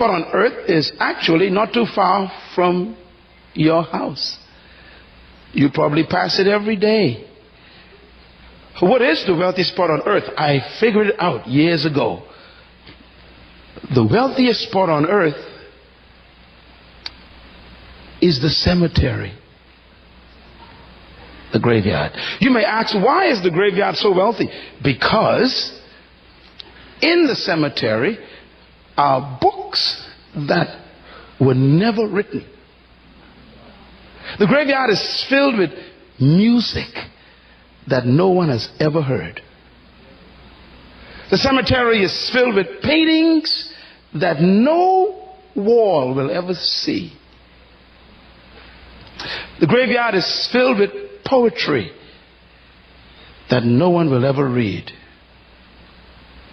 spot on earth is actually not too far from your house. You probably pass it every day. What is the wealthiest spot on earth? I figured it out years ago. The wealthiest spot on earth is the cemetery, the graveyard. You may ask, why is the graveyard so wealthy? Because in the cemetery are books that were never written. The graveyard is filled with music that no one has ever heard. The cemetery is filled with paintings that no wall will ever see. The graveyard is filled with poetry that no one will ever read.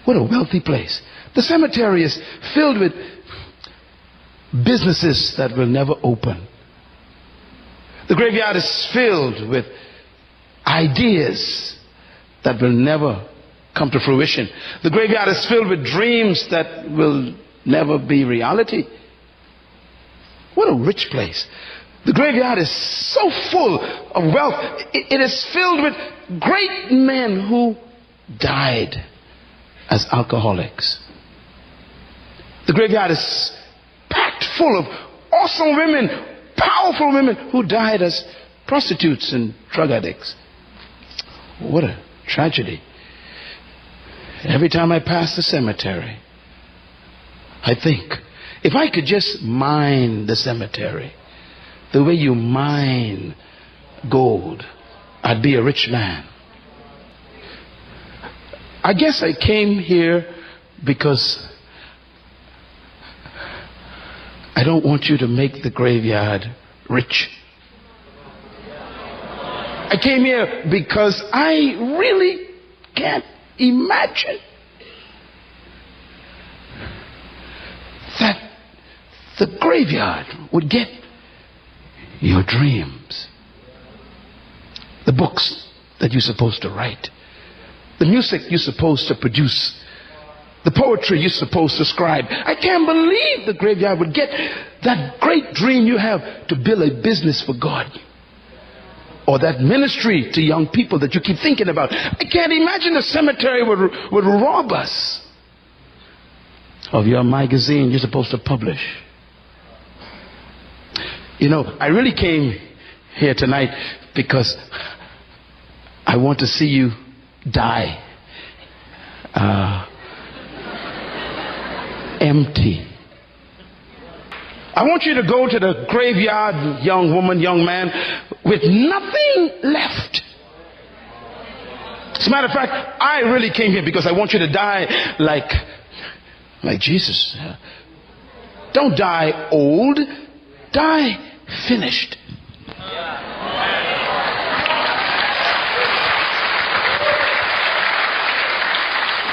What a wealthy place. The cemetery is filled with businesses that will never open. The graveyard is filled with ideas that will never come to fruition. The graveyard is filled with dreams that will never be reality. What a rich place. The graveyard is so full of wealth. It is filled with great men who died as alcoholics. The graveyard is packed full of awesome women, powerful women who died as prostitutes and drug addicts. What a tragedy. Every time I pass the cemetery, I think, if I could just mine the cemetery the way you mine gold, I'd be a rich man. I guess I came here because I don't want you to make the graveyard rich. I came here because I really can't imagine that the graveyard would get your dreams, the books that you're supposed to write, the music you're supposed to produce, the poetry you're supposed to scribe. I can't believe the graveyard would get that great dream you have to build a business for God, or that ministry to young people that you keep thinking about. I can't imagine the cemetery would rob us of your magazine you're supposed to publish. You know, I really came here tonight because I want to see you die empty. I want you to go to the graveyard, young woman, young man, with nothing left. As a matter of fact, I really came here because I want you to die like Jesus. Don't die old, die finished.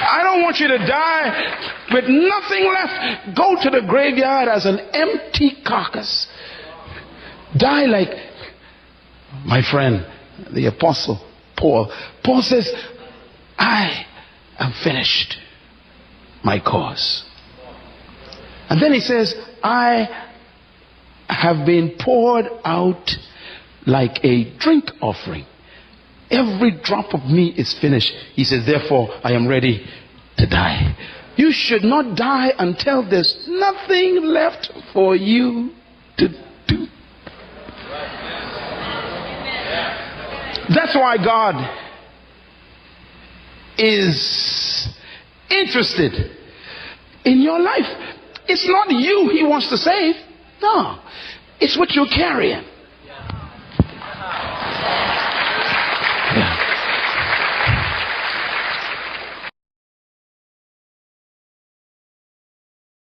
I don't want you to die with nothing left. Go to the graveyard as an empty carcass. Die like my friend, the apostle Paul. Paul says, I am finished my cause. And then he says, I have been poured out like a drink offering. Every drop of me is finished. He says, therefore, I am ready to die. You should not die until there's nothing left for you to do. That's why God is interested in your life. It's not you He wants to save. No, it's what you're carrying.